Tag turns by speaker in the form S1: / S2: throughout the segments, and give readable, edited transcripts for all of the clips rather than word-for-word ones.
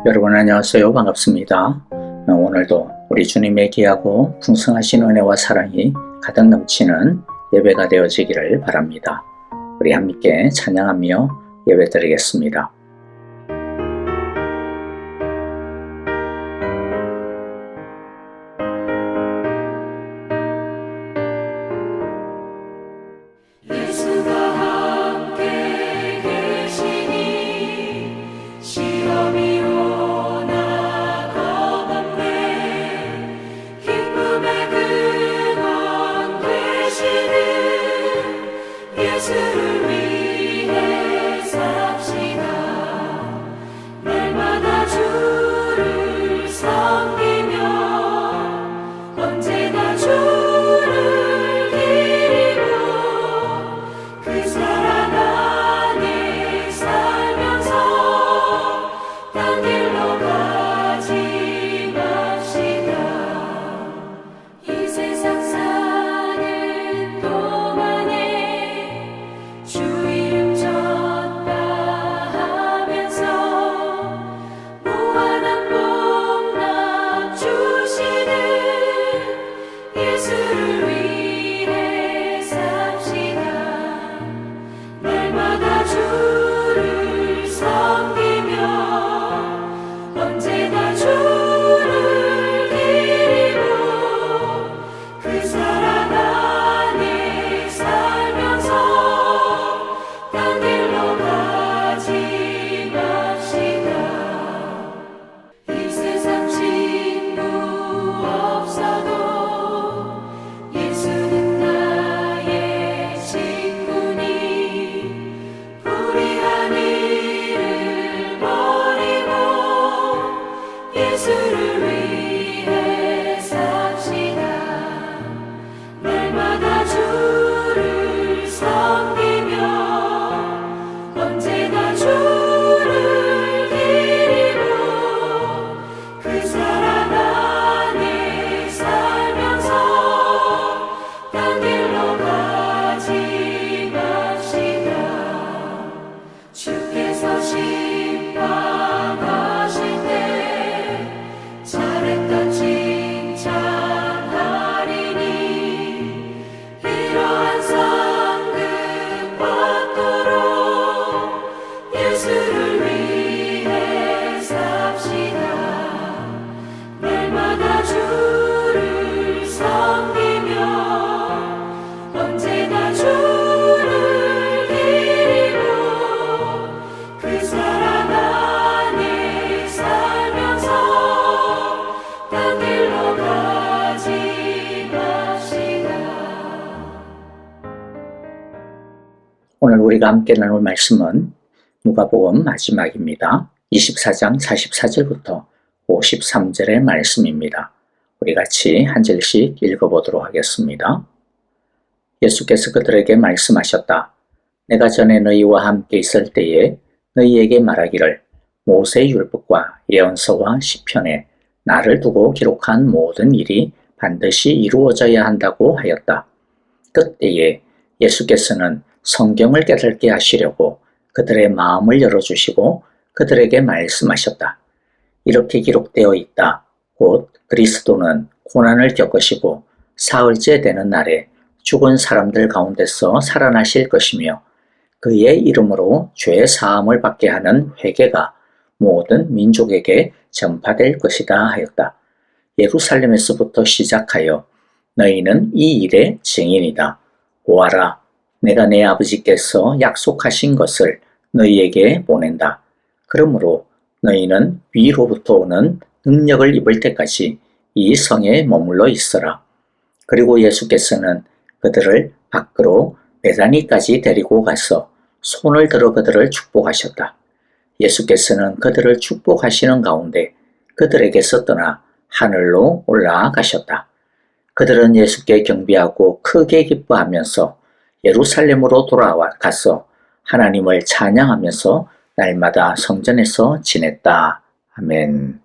S1: 여러분 안녕하세요. 반갑습니다. 오늘도 우리 주님의 귀하고 풍성하신 은혜와 사랑이 가득 넘치는 예배가 되어지기를 바랍니다. 우리 함께 찬양하며 예배드리겠습니다. 오늘 우리가 함께 나눌 말씀은 누가복음 마지막입니다. 24장 44절부터 53절의 말씀입니다. 우리 같이 한 절씩 읽어보도록 하겠습니다. 예수께서 그들에게 말씀하셨다. 내가 전에 너희와 함께 있을 때에 너희에게 말하기를 모세의 율법과 예언서와 시편에 나를 두고 기록한 모든 일이 반드시 이루어져야 한다고 하였다. 그때에 예수께서는 성경을 깨닫게 하시려고 그들의 마음을 열어주시고 그들에게 말씀하셨다. 이렇게 기록되어 있다. 곧 그리스도는 고난을 겪으시고 사흘째 되는 날에 죽은 사람들 가운데서 살아나실 것이며 그의 이름으로 죄 사함을 받게 하는 회개가 모든 민족에게 전파될 것이다 하였다. 예루살렘에서부터 시작하여 너희는 이 일의 증인이다. 보아라, 내가 내 아버지께서 약속하신 것을 너희에게 보낸다. 그러므로 너희는 위로부터 오는 능력을 입을 때까지 이 성에 머물러 있어라. 그리고 예수께서는 그들을 밖으로 베다니까지 데리고 가서 손을 들어 그들을 축복하셨다. 예수께서는 그들을 축복하시는 가운데 그들에게서 떠나 하늘로 올라가셨다. 그들은 예수께 경배하고 크게 기뻐하면서 예루살렘으로 돌아가서 하나님을 찬양하면서 날마다 성전에서 지냈다. 아멘.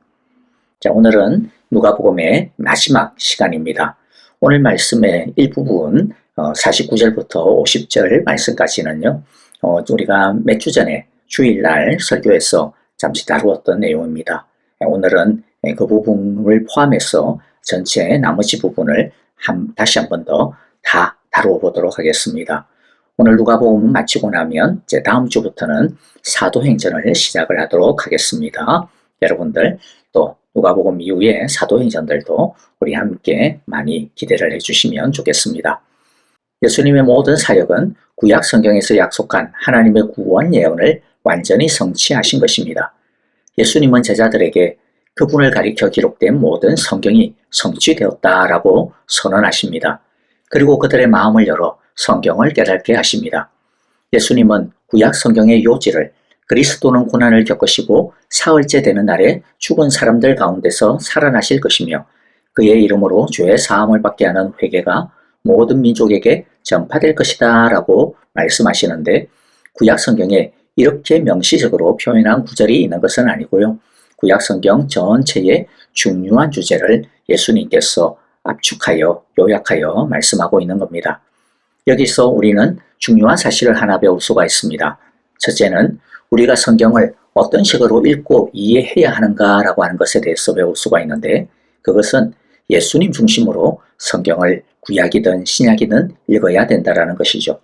S1: 자, 오늘은 누가복음의 마지막 시간입니다. 오늘 말씀의 일부분 49절부터 50절 말씀까지는요. 우리가 몇 주 전에 주일날 설교에서 잠시 다루었던 내용입니다. 오늘은 그 부분을 포함해서 전체 나머지 부분을 다시 한 번 더 다 다루어 보도록 하겠습니다. 오늘 누가복음 마치고 나면 이제 다음 주부터는 사도행전을 시작을 하도록 하겠습니다. 여러분들 또 누가복음 이후에 사도행전들도 우리 함께 많이 기대를 해주시면 좋겠습니다. 예수님의 모든 사역은 구약 성경에서 약속한 하나님의 구원 예언을 완전히 성취하신 것입니다. 예수님은 제자들에게 그분을 가리켜 기록된 모든 성경이 성취되었다라고 선언하십니다. 그리고 그들의 마음을 열어 성경을 깨닫게 하십니다. 예수님은 구약 성경의 요지를 그리스도는 고난을 겪으시고 사흘째 되는 날에 죽은 사람들 가운데서 살아나실 것이며 그의 이름으로 죄의 사함을 받게 하는 회개가 모든 민족에게 전파될 것이다 라고 말씀하시는데 구약 성경에 이렇게 명시적으로 표현한 구절이 있는 것은 아니고요. 구약 성경 전체의 중요한 주제를 예수님께서 압축하여 요약하여 말씀하고 있는 겁니다. 여기서 우리는 중요한 사실을 하나 배울 수가 있습니다. 첫째는 우리가 성경을 어떤 식으로 읽고 이해해야 하는가라고 하는 것에 대해서 배울 수가 있는데 그것은 예수님 중심으로 성경을 구약이든 신약이든 읽어야 된다는 것이죠.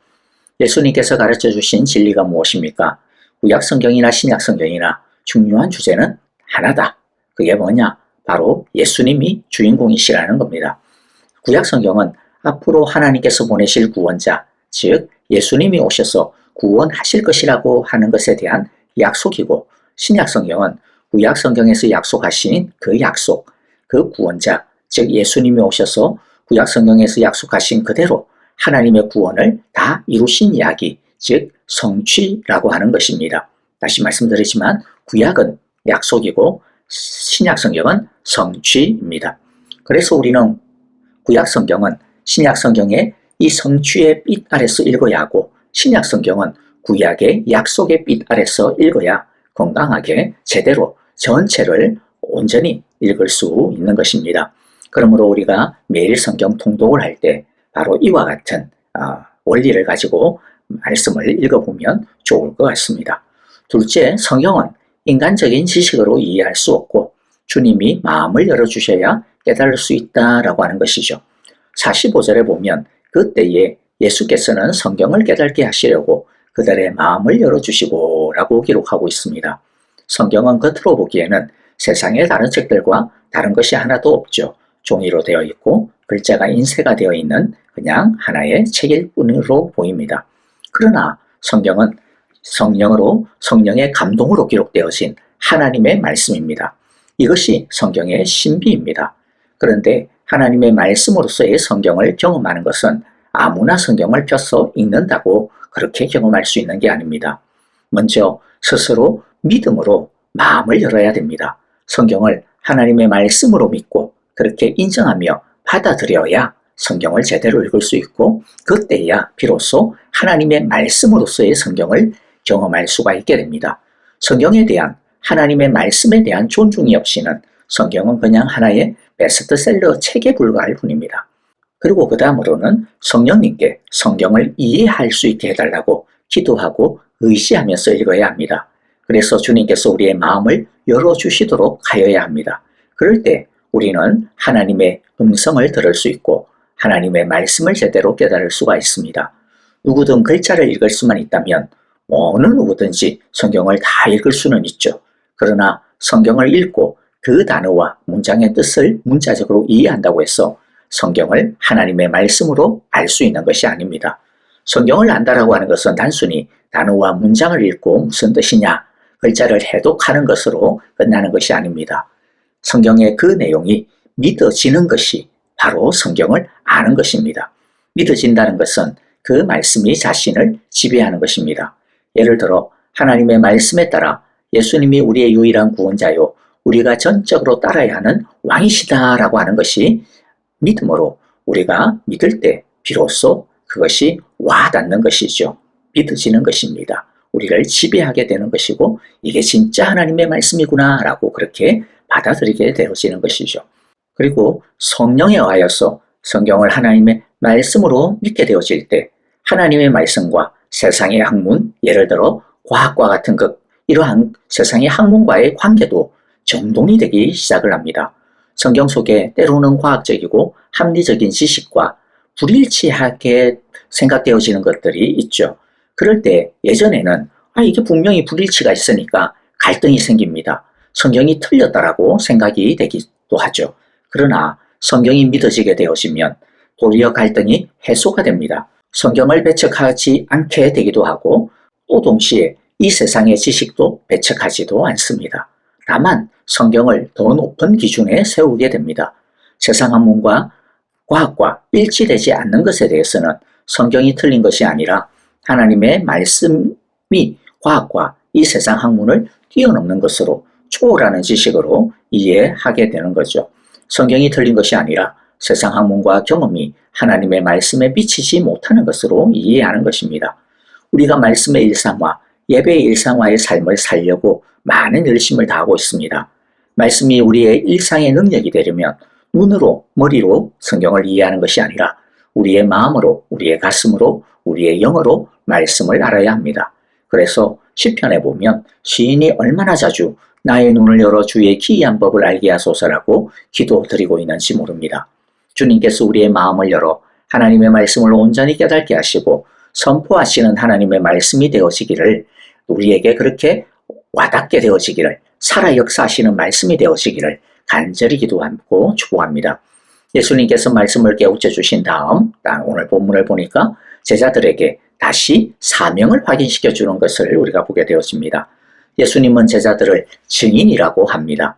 S1: 예수님께서 가르쳐 주신 진리가 무엇입니까? 구약 성경이나 신약 성경이나 중요한 주제는 하나다. 그게 뭐냐? 바로 예수님이 주인공이시라는 겁니다. 구약 성경은 앞으로 하나님께서 보내실 구원자, 즉 예수님이 오셔서 구원하실 것이라고 하는 것에 대한 약속이고 신약 성경은 구약 성경에서 약속하신 그 약속, 그 구원자, 즉 예수님이 오셔서 구약 성경에서 약속하신 그대로 하나님의 구원을 다 이루신 이야기, 즉 성취라고 하는 것입니다. 다시 말씀드리지만 구약은 약속이고 신약 성경은 성취입니다. 그래서 우리는 구약 성경은 신약 성경의 이 성취의 빛 아래서 읽어야 하고 신약 성경은 구약의 약속의 빛 아래서 읽어야 건강하게 제대로 전체를 온전히 읽을 수 있는 것입니다. 그러므로 우리가 매일 성경 통독을 할 때 바로 이와 같은 원리를 가지고 말씀을 읽어보면 좋을 것 같습니다. 둘째, 성경은 인간적인 지식으로 이해할 수 없고 주님이 마음을 열어주셔야 깨달을 수 있다라고 하는 것이죠. 45절에 보면 그때에 예수께서는 성경을 깨닫게 하시려고 그들의 마음을 열어주시고 라고 기록하고 있습니다. 성경은 겉으로 보기에는 세상의 다른 책들과 다른 것이 하나도 없죠. 종이로 되어 있고 글자가 인쇄가 되어 있는 그냥 하나의 책일 뿐으로 보입니다. 그러나 성경은 성령으로 성령의 감동으로 기록되어진 하나님의 말씀입니다. 이것이 성경의 신비입니다. 그런데 하나님의 말씀으로서의 성경을 경험하는 것은 아무나 성경을 펴서 읽는다고 그렇게 경험할 수 있는 게 아닙니다. 먼저 스스로 믿음으로 마음을 열어야 됩니다. 성경을 하나님의 말씀으로 믿고 그렇게 인정하며 받아들여야 성경을 제대로 읽을 수 있고 그때야 비로소 하나님의 말씀으로서의 성경을 경험할 수가 있게 됩니다. 성경에 대한 하나님의 말씀에 대한 존중이 없이는 성경은 그냥 하나의 베스트셀러 책에 불과할 뿐입니다. 그리고 그 다음으로는 성령님께 성경을 이해할 수 있게 해달라고 기도하고 의지하면서 읽어야 합니다. 그래서 주님께서 우리의 마음을 열어주시도록 하여야 합니다. 그럴 때 우리는 하나님의 음성을 들을 수 있고 하나님의 말씀을 제대로 깨달을 수가 있습니다. 누구든 글자를 읽을 수만 있다면 어느 누구든지 성경을 다 읽을 수는 있죠. 그러나 성경을 읽고 그 단어와 문장의 뜻을 문자적으로 이해한다고 해서 성경을 하나님의 말씀으로 알 수 있는 것이 아닙니다. 성경을 안다라고 하는 것은 단순히 단어와 문장을 읽고 무슨 뜻이냐, 글자를 해독하는 것으로 끝나는 것이 아닙니다. 성경의 그 내용이 믿어지는 것이 바로 성경을 아는 것입니다. 믿어진다는 것은 그 말씀이 자신을 지배하는 것입니다. 예를 들어 하나님의 말씀에 따라 예수님이 우리의 유일한 구원자요 우리가 전적으로 따라야 하는 왕이시다라고 하는 것이 믿음으로 우리가 믿을 때 비로소 그것이 와닿는 것이죠. 믿어지는 것입니다. 우리를 지배하게 되는 것이고 이게 진짜 하나님의 말씀이구나 라고 그렇게 받아들이게 되어지는 것이죠. 그리고 성령에 의하여서 성경을 하나님의 말씀으로 믿게 되어질 때 하나님의 말씀과 세상의 학문, 예를 들어 과학과 같은 이러한 세상의 학문과의 관계도 정돈이 되기 시작을 합니다. 성경 속에 때로는 과학적이고 합리적인 지식과 불일치하게 생각되어지는 것들이 있죠. 그럴 때 예전에는 이게 분명히 불일치가 있으니까 갈등이 생깁니다. 성경이 틀렸다라고 생각이 되기도 하죠. 그러나 성경이 믿어지게 되어지면 도리어 갈등이 해소가 됩니다. 성경을 배척하지 않게 되기도 하고 또 동시에 이 세상의 지식도 배척하지도 않습니다. 다만 성경을 더 높은 기준에 세우게 됩니다. 세상 학문과 과학과 일치되지 않는 것에 대해서는 성경이 틀린 것이 아니라 하나님의 말씀이 과학과 이 세상 학문을 뛰어넘는 것으로 초월하는 지식으로 이해하게 되는 거죠. 성경이 틀린 것이 아니라 세상 학문과 경험이 하나님의 말씀에 미치지 못하는 것으로 이해하는 것입니다. 우리가 말씀의 일상화, 예배의 일상화의 삶을 살려고 많은 열심을 다하고 있습니다. 말씀이 우리의 일상의 능력이 되려면 눈으로, 머리로 성경을 이해하는 것이 아니라 우리의 마음으로, 우리의 가슴으로, 우리의 영어로 말씀을 알아야 합니다. 그래서 시편에 보면 시인이 얼마나 자주 나의 눈을 열어 주의 기이한 법을 알게 하소서라고 기도드리고 있는지 모릅니다. 주님께서 우리의 마음을 열어 하나님의 말씀을 온전히 깨닫게 하시고 선포하시는 하나님의 말씀이 되어지기를, 우리에게 그렇게 와닿게 되어지기를, 살아 역사하시는 말씀이 되어지기를 간절히 기도하고 축복합니다. 예수님께서 말씀을 깨우쳐 주신 다음 오늘 본문을 보니까 제자들에게 다시 사명을 확인시켜 주는 것을 우리가 보게 되었습니다. 예수님은 제자들을 증인이라고 합니다.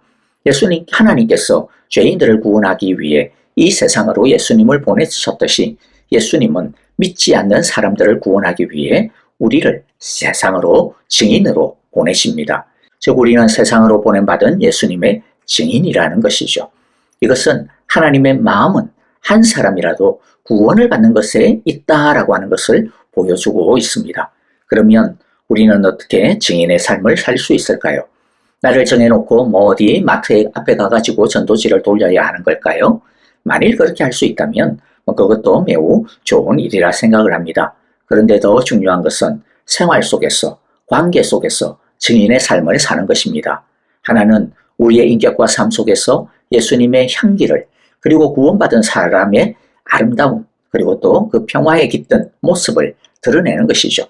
S1: 하나님께서 죄인들을 구원하기 위해 이 세상으로 예수님을 보내셨듯이 예수님은 믿지 않는 사람들을 구원하기 위해 우리를 세상으로 증인으로 보내십니다. 즉 우리는 세상으로 보냄받은 예수님의 증인이라는 것이죠. 이것은 하나님의 마음은 한 사람이라도 구원을 받는 것에 있다라고 하는 것을 보여주고 있습니다. 그러면 우리는 어떻게 증인의 삶을 살 수 있을까요? 나를 정해놓고 어디 마트 앞에 가가지고 전도지를 돌려야 하는 걸까요? 만일 그렇게 할 수 있다면 그것도 매우 좋은 일이라 생각을 합니다. 그런데 더 중요한 것은 생활 속에서, 관계 속에서 증인의 삶을 사는 것입니다. 하나는 우리의 인격과 삶 속에서 예수님의 향기를, 그리고 구원받은 사람의 아름다움, 그리고 또 그 평화에 깃든 모습을 드러내는 것이죠.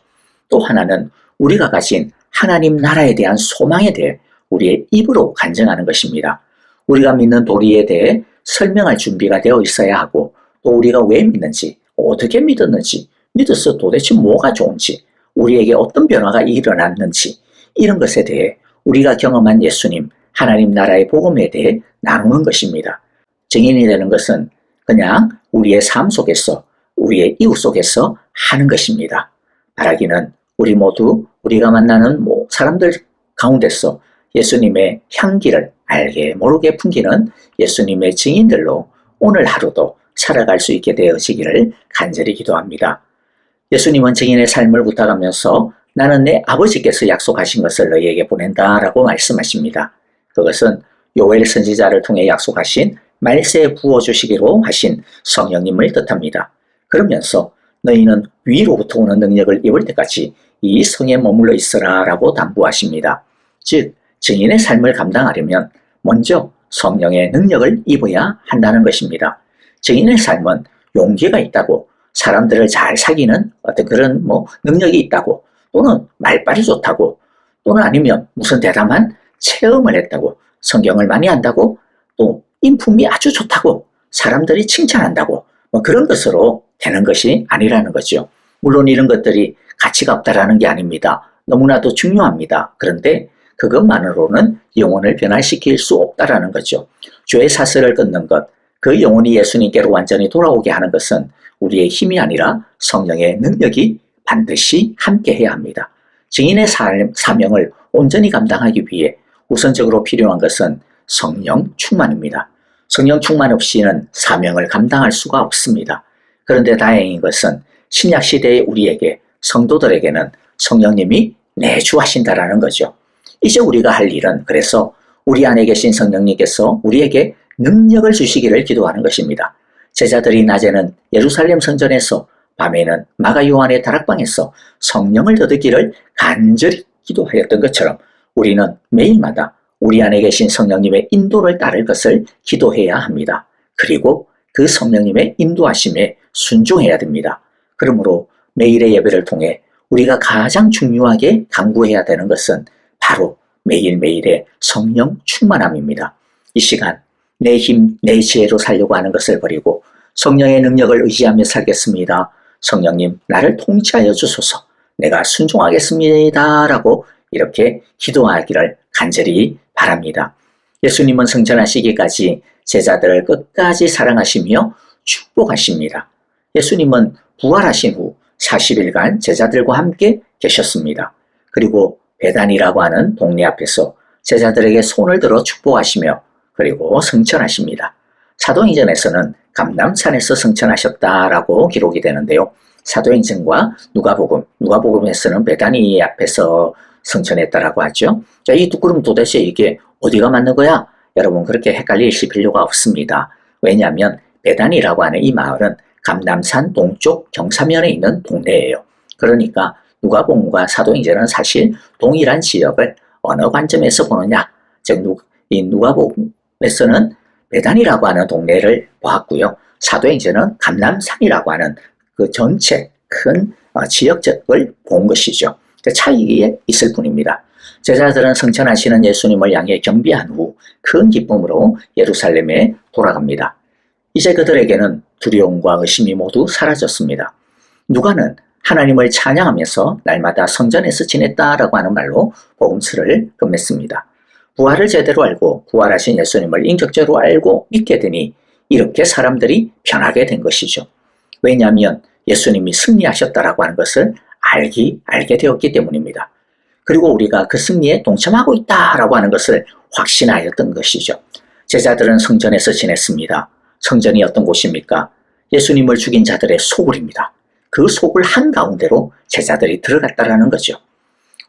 S1: 또 하나는 우리가 가진 하나님 나라에 대한 소망에 대해 우리의 입으로 간증하는 것입니다. 우리가 믿는 도리에 대해 설명할 준비가 되어 있어야 하고, 또 우리가 왜 믿는지, 어떻게 믿었는지, 믿어서 도대체 뭐가 좋은지, 우리에게 어떤 변화가 일어났는지, 이런 것에 대해 우리가 경험한 예수님, 하나님 나라의 복음에 대해 나누는 것입니다. 증인이 되는 것은 그냥 우리의 삶 속에서, 우리의 이웃 속에서 하는 것입니다. 바라기는 우리 모두 우리가 만나는 사람들 가운데서 예수님의 향기를 알게 모르게 풍기는 예수님의 증인들로 오늘 하루도 살아갈 수 있게 되어지기를 간절히 기도합니다. 예수님은 증인의 삶을 부탁하면서 나는 내 아버지께서 약속하신 것을 너희에게 보낸다라고 말씀하십니다. 그것은 요엘 선지자를 통해 약속하신 말세에 부어주시기로 하신 성령님을 뜻합니다. 그러면서 너희는 위로부터 오는 능력을 입을 때까지 이 성에 머물러 있으라 라고 당부하십니다. 즉 증인의 삶을 감당하려면 먼저 성령의 능력을 입어야 한다는 것입니다. 증인의 삶은 용기가 있다고, 사람들을 잘 사귀는 어떤 그런 능력이 있다고, 또는 말빨이 좋다고, 또는 아니면 무슨 대담한 체험을 했다고, 성경을 많이 안다고, 또 인품이 아주 좋다고, 사람들이 칭찬한다고, 그런 것으로 되는 것이 아니라는 거죠. 물론 이런 것들이 가치가 없다라는 게 아닙니다. 너무나도 중요합니다. 그런데 그것만으로는 영혼을 변화시킬 수 없다라는 거죠. 죄의 사슬을 끊는 것, 그 영혼이 예수님께로 완전히 돌아오게 하는 것은 우리의 힘이 아니라 성령의 능력이 반드시 함께해야 합니다. 증인의 사명을 온전히 감당하기 위해 우선적으로 필요한 것은 성령 충만입니다. 성령 충만 없이는 사명을 감당할 수가 없습니다. 그런데 다행인 것은 신약 시대의 우리에게, 성도들에게는 성령님이 내주하신다라는 거죠. 이제 우리가 할 일은 그래서 우리 안에 계신 성령님께서 우리에게 능력을 주시기를 기도하는 것입니다. 제자들이 낮에는 예루살렘 성전에서, 밤에는 마가 요한의 다락방에서 성령을 더듬기를 간절히 기도하였던 것처럼 우리는 매일마다 우리 안에 계신 성령님의 인도를 따를 것을 기도해야 합니다. 그리고 그 성령님의 인도하심에 순종해야 됩니다. 그러므로 매일의 예배를 통해 우리가 가장 중요하게 강구해야 되는 것은 바로 매일매일의 성령 충만함입니다. 이 시간 내 힘, 내 지혜로 살려고 하는 것을 버리고 성령의 능력을 의지하며 살겠습니다. 성령님, 나를 통치하여 주소서. 내가 순종하겠습니다. 라고 이렇게 기도하기를 간절히 바랍니다. 예수님은 승천하시기까지 제자들을 끝까지 사랑하시며 축복하십니다. 예수님은 부활하신 후 40일간 제자들과 함께 계셨습니다. 그리고 베단이라고 하는 동네 앞에서 제자들에게 손을 들어 축복하시며 그리고 승천하십니다. 사도행전에서는 감람산에서 승천하셨다라고 기록이 되는데요. 사도행전과 누가복음에서는 베다니 앞에서 승천했다라고 하죠. 자, 이 두 그럼 도대체 이게 어디가 맞는 거야? 여러분 그렇게 헷갈리실 필요가 없습니다. 왜냐하면 베다니라고 하는 이 마을은 감람산 동쪽 경사면에 있는 동네예요. 그러니까 누가복음과 사도행전은 사실 동일한 지역을 어느 관점에서 보느냐? 즉 이 누가복음에서는 베단이라고 하는 동네를 보았고요. 사도행전은 감람산이라고 하는 그 전체 큰 지역적을 본 것이죠. 그 차이가 있을 뿐입니다. 제자들은 승천하시는 예수님을 향해 경배한 후 큰 기쁨으로 예루살렘에 돌아갑니다. 이제 그들에게는 두려움과 의심이 모두 사라졌습니다. 누가는 하나님을 찬양하면서 날마다 성전에서 지냈다라고 하는 말로 복음서를 끝맺습니다. 부활을 제대로 알고 부활하신 예수님을 인격적으로 알고 믿게 되니 이렇게 사람들이 변하게 된 것이죠. 왜냐하면 예수님이 승리하셨다라고 하는 것을 알게 되었기 때문입니다. 그리고 우리가 그 승리에 동참하고 있다라고 하는 것을 확신하였던 것이죠. 제자들은 성전에서 지냈습니다. 성전이 어떤 곳입니까? 예수님을 죽인 자들의 소굴입니다. 그 소굴 한가운데로 제자들이 들어갔다라는 거죠.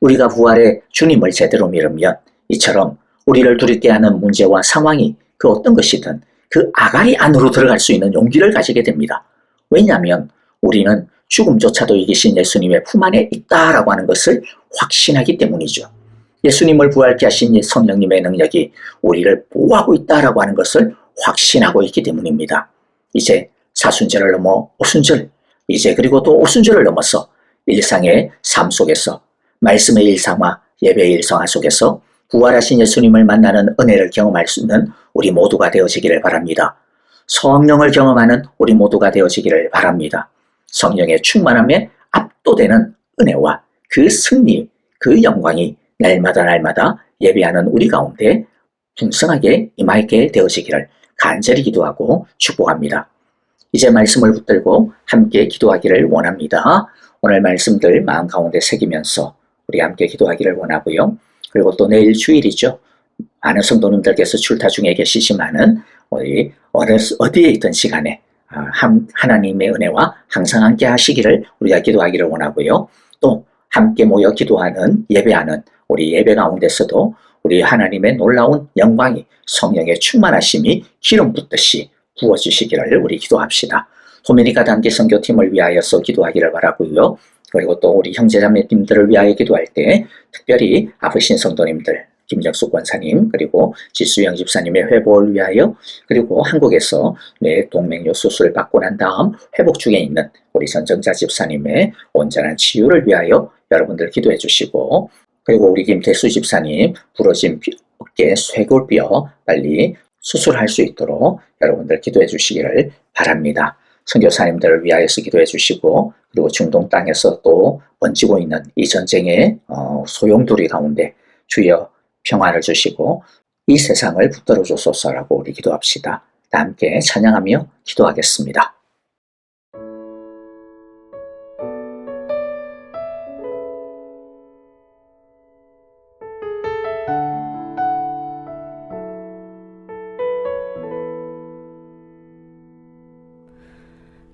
S1: 우리가 부활의 주님을 제대로 믿으면 이처럼 우리를 두렵게 하는 문제와 상황이 그 어떤 것이든 그 아가리 안으로 들어갈 수 있는 용기를 가지게 됩니다. 왜냐하면 우리는 죽음조차도 이기신 예수님의 품 안에 있다라고 하는 것을 확신하기 때문이죠. 예수님을 부활케 하신 성령님의 능력이 우리를 보호하고 있다라고 하는 것을 확신하고 있기 때문입니다. 이제 사순절을 넘어 오순절, 이제 그리고 또 오순절을 넘어서 일상의 삶 속에서 말씀의 일상화, 예배의 일상화 속에서 부활하신 예수님을 만나는 은혜를 경험할 수 있는 우리 모두가 되어지기를 바랍니다. 성령을 경험하는 우리 모두가 되어지기를 바랍니다. 성령의 충만함에 압도되는 은혜와 그 승리, 그 영광이 날마다 예배하는 우리 가운데 풍성하게 임하게 되어지기를 간절히 기도하고 축복합니다. 이제 말씀을 붙들고 함께 기도하기를 원합니다. 오늘 말씀들 마음 가운데 새기면서 우리 함께 기도하기를 원하고요. 그리고 또 내일 주일이죠. 많은 성도님들께서 출타 중에 계시지만은 우리 어디에 있던 시간에 하나님의 은혜와 항상 함께 하시기를 우리가 기도하기를 원하고요. 또 함께 모여 기도하는 예배하는 우리 예배 가운데서도 우리 하나님의 놀라운 영광이 성령의 충만하심이 기름 붓듯이 부어주시기를 우리 기도합시다. 도미니카 단기 선교팀을 위하여서 기도하기를 바라고요. 그리고 또 우리 형제자매님들을 위하여 기도할 때 특별히 아프신 성도님들 김정숙 권사님 그리고 지수영 집사님의 회복을 위하여 그리고 한국에서 뇌 동맥류 수술을 받고 난 다음 회복 중에 있는 우리 전정자 집사님의 온전한 치유를 위하여 여러분들 기도해 주시고 그리고 우리 김태수 집사님 부러진 어깨 쇄골뼈 빨리 수술할 수 있도록 여러분들 기도해 주시기를 바랍니다. 선교사님들을 위하여서 기도해 주시고 그리고 중동 땅에서 또 번지고 있는 이 전쟁의 소용돌이 가운데 주여 평화를 주시고 이 세상을 붙들어 주소서라고 우리 기도합시다. 다 함께 찬양하며 기도하겠습니다.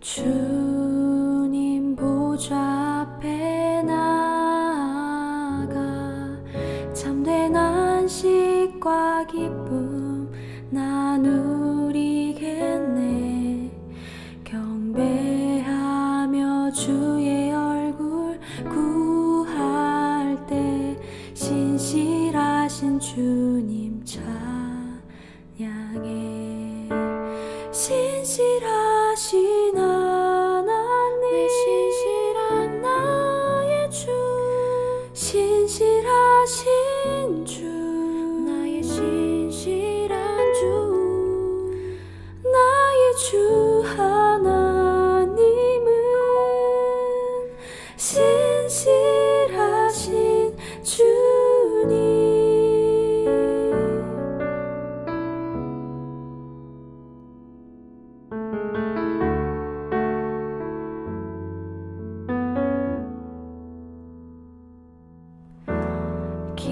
S2: 주님 보좌 앞에 나아가 참된 안식과 기쁨 나누리겠네. 경배하며 주의 얼굴 구할 때 신실하신 주님 신실하신 하나님 내 신실한 나의 주 신실하신 주 나의 신실한 주 나의 주 하나님은 신실하신 주님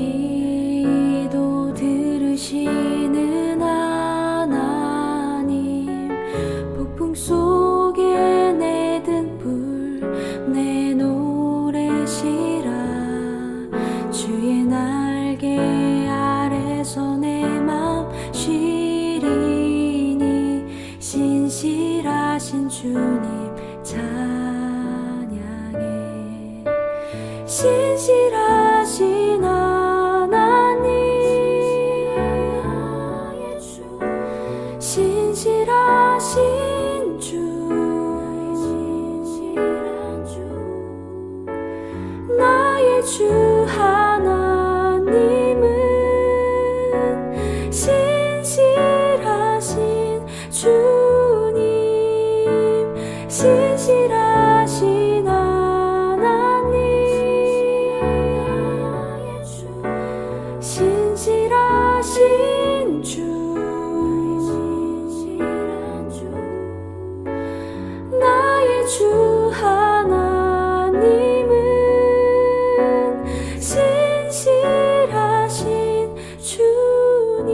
S2: 기도 들으시는 하나님 폭풍 속에 내 등불 내 노래시라 주의 날개 아래서 내 맘 쉬리니 신실하신 주님 찬양해 신실하신 하나님 신실하신 주 나의 주 하나님은 신실하신 주님 신실하신 하나님 신실하신 주 나의 주 하나님은 신실하신 주님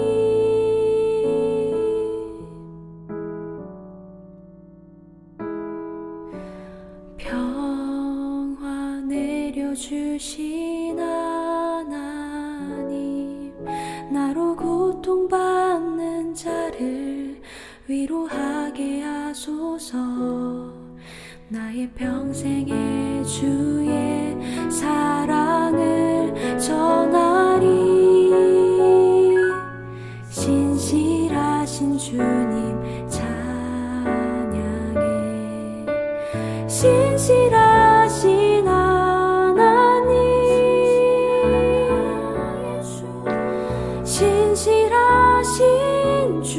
S2: 평화 내려주신 하나님 나로 고통받는 자를 위로하게 하소서 나의 평생의 주의 사랑을 전하리 신실하신 주님 찬양해 신실하신 하나님 신실하신 주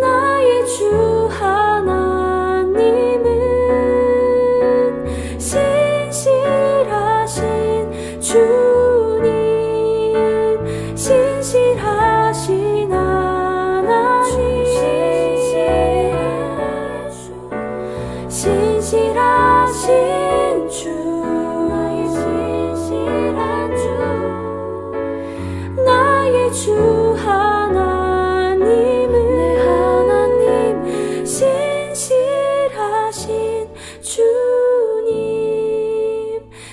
S2: 나의 주 하나님은 신실하신 주님 신실하신 하나님 신실하신 주 나의 신실한 주 나의 주 하나님은 내 하나님 신실하신 주님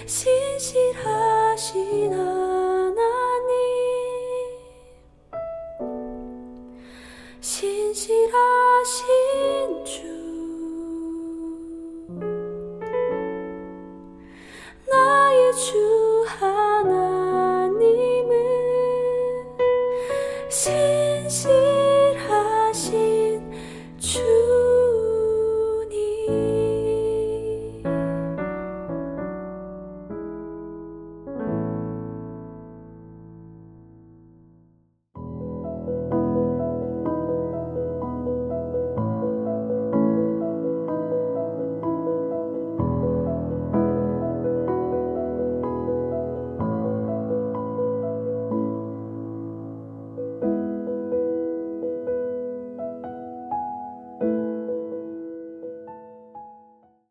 S2: 신실하신 하나님 신실하신 주 나의 주 하나님은 신실